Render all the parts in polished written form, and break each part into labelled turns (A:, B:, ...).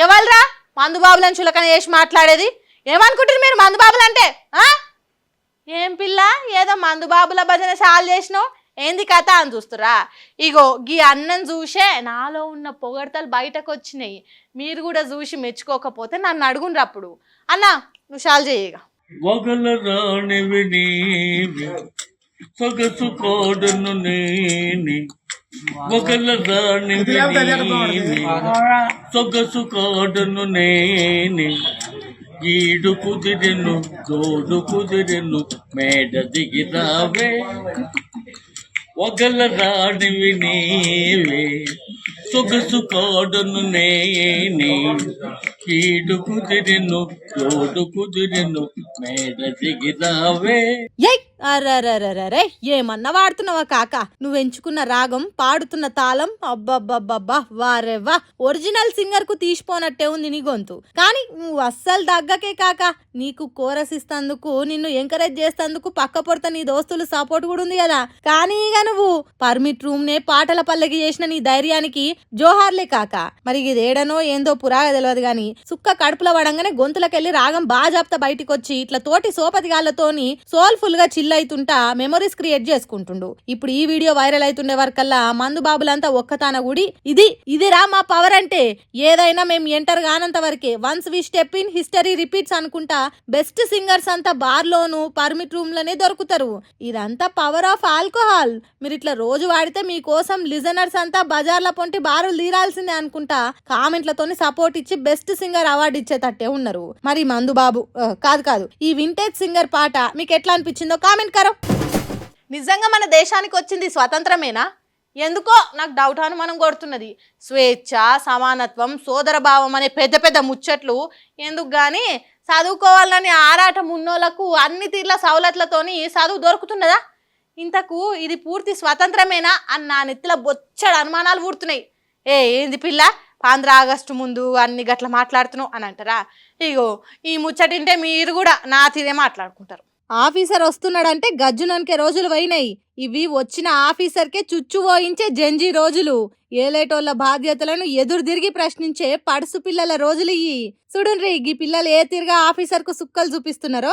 A: ఎవల్రా మందుబాబులను చులకన చేసి మాట్లాడేది? ఏమనుకుంటారు మీరు మందుబాబులు అంటే? ఏం పిల్ల ఏదో మందుబాబుల భజన చాలు చేసినావు, ఏంది కథ అని చూస్తురా? ఇగో గీ అన్నం చూసే నాలో ఉన్న పొగడతలు బయటకు వచ్చినాయి. మీరు కూడా చూసి మెచ్చుకోకపోతే నన్ను అడుగుండ్రు అప్పుడు. అన్న నువ్వు చాలు చేయగా.
B: సొగసు కోడను నేని ఒకల రాణివి సొగసు కోడను నేని ఈడు కుదిరెను తోడు కుదిరెను మేడ దిగి రావే ఒకల రాణివి నీవే సొగసు కోడను నేని ఈడు కుదిరెను తోడు కుదిరెను మేడ దిగి రావే.
A: అర్రర్రర్రరే ఏమన్నా వాడుతున్నావా కాక? నువ్వు ఎంచుకున్న రాగం, పాడుతున్న తాళం అబ్బబ్బబ్బబ్బా వారెవ్వా, ఒరిజినల్ సింగర్ కు తీసిపోనట్టే ఉంది నీ గొంతు. కానీ నువ్వు అస్సలు తగ్గకే కాక. నీకు కోరస్ ఇస్తందుకు, నిన్ను ఎంకరేజ్ చేస్తందుకు పక్క పొడత నీ దోస్తులు సపోర్ట్ కూడా ఉంది కదా. కానీ ఇక నువ్వు పర్మిట్ రూమ్ నే పాటల పల్లకి చేసిన నీ ధైర్యానికి జోహార్లే కాక. మరి ఇది ఏడనో ఏందో పురాగా తెలియదు గాని సుక్క కడుపులో పడంగానే గొంతులకెళ్ళి రాగం బాజాప్తా బయటికి వచ్చి ఇట్లా తోటి సోపతిగాళ్లతోని సోల్ఫుల్ గా అయితుంటా మెమరీస్ క్రియేట్ చేసుకుంటుండు. ఇప్పుడు ఈ వీడియో వైరల్ అవుతుండే వరకల్లా మందు బాబులంతా ఒక్కతాన గుడి ఇదిరా మా పవర్ అంటే. ఏదైనా మేము ఎంటర్ కానంత వరకే, once we step in history repeats అనుకుంటా బెస్ట్ సింగర్స్ అంతా బార్ లోను పర్మిట్ రూమ్ లోనే దొరుకుతారు. ఇదంతా పవర్ ఆఫ్ ఆల్కహాల్. మీరు ఇట్లా రోజు వాడితే మీకోసం లిజనర్స్ అంతా బజార్ల పొంటి బారులు తీరాల్సిందే అనుకుంటా కామెంట్లతోని సపోర్ట్ ఇచ్చి బెస్ట్ సింగర్ అవార్డు ఇచ్చేటట్టే ఉన్నారు. మరి మందు బాబు కాదు ఈ వింటేజ్ సింగర్ పాట మీకు ఎట్లా అనిపించిందో కామెంట్ కరో. నిజంగా మన దేశానికి వచ్చింది స్వతంత్రమేనా? ఎందుకో నాకు డౌట్ అనుమానం కొడుతున్నది. స్వేచ్ఛ, సమానత్వం, సోదర భావం అనే పెద్ద పెద్ద ముచ్చట్లు ఎందుకు గాని చదువుకోవాలని ఆరాటం ఉన్నోళ్లకు అన్ని తీర్ల సౌలతులతోని చదువు దొరుకుతున్నదా? ఇంతకు ఇది పూర్తి స్వతంత్రమేనా అన్న నెత్తిల బొచ్చడు అనుమానాలు పుడుతున్నాయి. ఏంది పిల్ల 15 ఆగస్టు ముందు అన్ని గట్ల మాట్లాడుతున్నావు అని అంటారా? ఇగో ఈ ముచ్చటింటే మీరు కూడా నా తీరే మాట్లాడుకుంటారు. ఆఫీసర్ వస్తున్నాడంటే గజ్జునకే రోజులు పోయినాయి. ఇవి వచ్చిన ఆఫీసర్కే చుచ్చు పోయించే జంజీ రోజులు. ఏలేటోళ్ల బాధ్యతలను ఎదురు తిరిగి ప్రశ్నించే పడుసు పిల్లల రోజులు ఇవి. చూడుండ్రి గీ పిల్లలు ఏ తిరిగా ఆఫీసర్ కు సుక్కలు చూపిస్తున్నారో.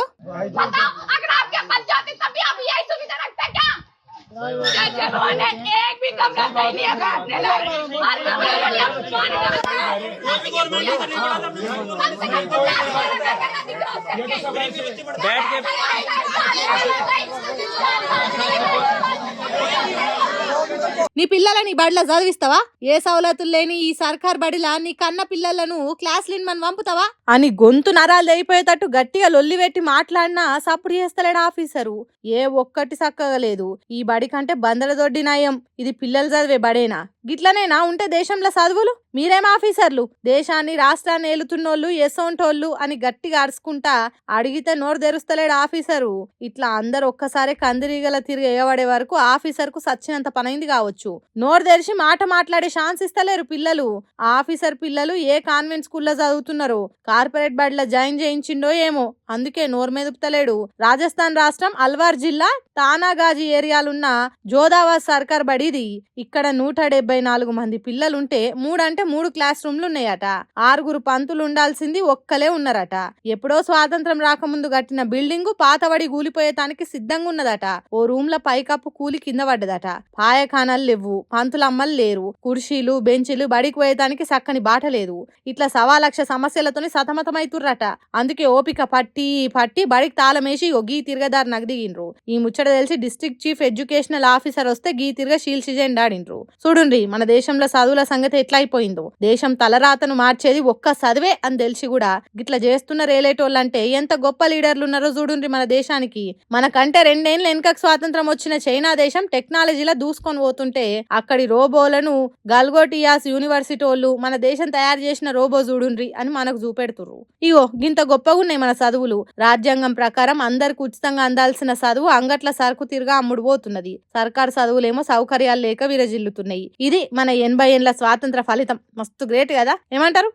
A: నీ పిల్లలని బడిలో చదివిస్తావా? ఏ సౌలతులు లేని ఈ సర్కార్ బడిలా నీ కన్న పిల్లలను క్లాస్ లిన్మని పంపుతావా అని గొంతు నరాలు అయిపోయేటట్టు గట్టిగా లొల్లి పెట్టి మాట్లాడినా సప్పుడు చేస్తలేడు ఆఫీసరు. ఏ ఒక్కటి చక్కగా లేదు. ఈ బడి కంటే బందల దొడ్డి నయం. ఇది పిల్లలు చదివే బడేనా? గిట్లనేనా ఉంటే దేశంలో చదువులు? మీరేం ఆఫీసర్లు? దేశాన్ని రాష్ట్రాన్ని ఏలుతున్నోళ్ళు ఎసోంటోళ్ళు అని గట్టిగా అరుచుకుంటా అడిగితే నోరు తెరుస్తలేడు ఆఫీసరు. ఇట్లా అందరు ఒక్కసారి కందిరీగల తిరిగి ఎగబడే వరకు ఆఫీసర్ కు సచ్చినంత పనైంది కావచ్చు. నోరు తెరిచి మాట మాట్లాడే ఛాన్స్ ఇస్తలేరు పిల్లలు. ఆఫీసర్ పిల్లలు ఏ కాన్వెంట్ స్కూల్లో చదువుతున్నారో, కార్పొరేట్ బడిలో జాయిన్ చేయించిండో ఏమో, అందుకే నోరు మెదుపుతలేడు. రాజస్థాన్ రాష్ట్రం అల్వార్ జిల్లా తానాగాజీ ఏరియాలున్న జోదాబాద్ సర్కార్ బడిది. ఇక్కడ 174 మంది పిల్లలుంటే 3 క్లాస్ రూమ్లు ఉన్నాయట. 6 పంతులు ఉండాల్సింది ఒక్కలే ఉన్నారట. ఎప్పుడో స్వాతంత్రం రాకముందు కట్టిన బిల్డింగు పాతబడి కూలిపోయేటానికి సిద్ధంగా ఉన్నదట. ఓ రూమ్ లో పైకప్పు కూలి కింద పడ్డదట. పాయఖానాలు లేవు, పంతులమ్మలు లేరు, కుర్చీలు బెంచీలు బడికి పోయేటానికి చక్కని బాట లేదు. ఇట్లా 1,00,000 సమస్యలతోని సతమతమైతుర్రట. అందుకే ఓపిక పట్టి బడికి తాళమేసి గీ తిరగదారు నగదిగిండ్రు. ఈ ముచ్చట తెలిసి డిస్ట్రిక్ట్ చీఫ్ ఎడ్యుకేషనల్ ఆఫీసర్ వస్తే గీ తిరగ షీల్చి జెండాడిండ్రు. చూడుండ్రి మన దేశంలో చదువుల సంగతి ఎట్లా అయిపోయిందో. దేశం తలరాతను మార్చేది ఒక్క చదివే అని తెలిసి కూడా గిట్లా చేస్తున్న రేలేటోళ్ళంటే ఎంత గొప్ప లీడర్లు ఉన్నారో చూడుండ్రి మన దేశానికి. మనకంటే 2 ఏళ్ల వెనుకకు స్వాతంత్రం వచ్చిన చైనా దేశం టెక్నాలజీలో దూసుకొని పోతుంటే అక్కడి రోబోలను గల్గోటియాస్ యూనివర్సిటీ వాళ్ళు మన దేశం తయారు చేసిన రోబో చూడుండ్రి అని మనకు చూపెడుతుర్రు. ఇగో గింత గొప్పగా ఉన్నాయి మన చదువులు. రాజ్యాంగం ప్రకారం అందరికి ఉచితంగా అందాల్సిన చదువు అంగట్ల సరుకు తిరిగా అమ్ముడు పోతున్నది. సర్కారు చదువులేమో సౌకర్యాలు లేక విరజిల్లుతున్నాయి. ఇది మన 80 ఏళ్ల స్వాతంత్ర ఫలితం. మస్తు గ్రేట్ కదా, ఏమంటారు?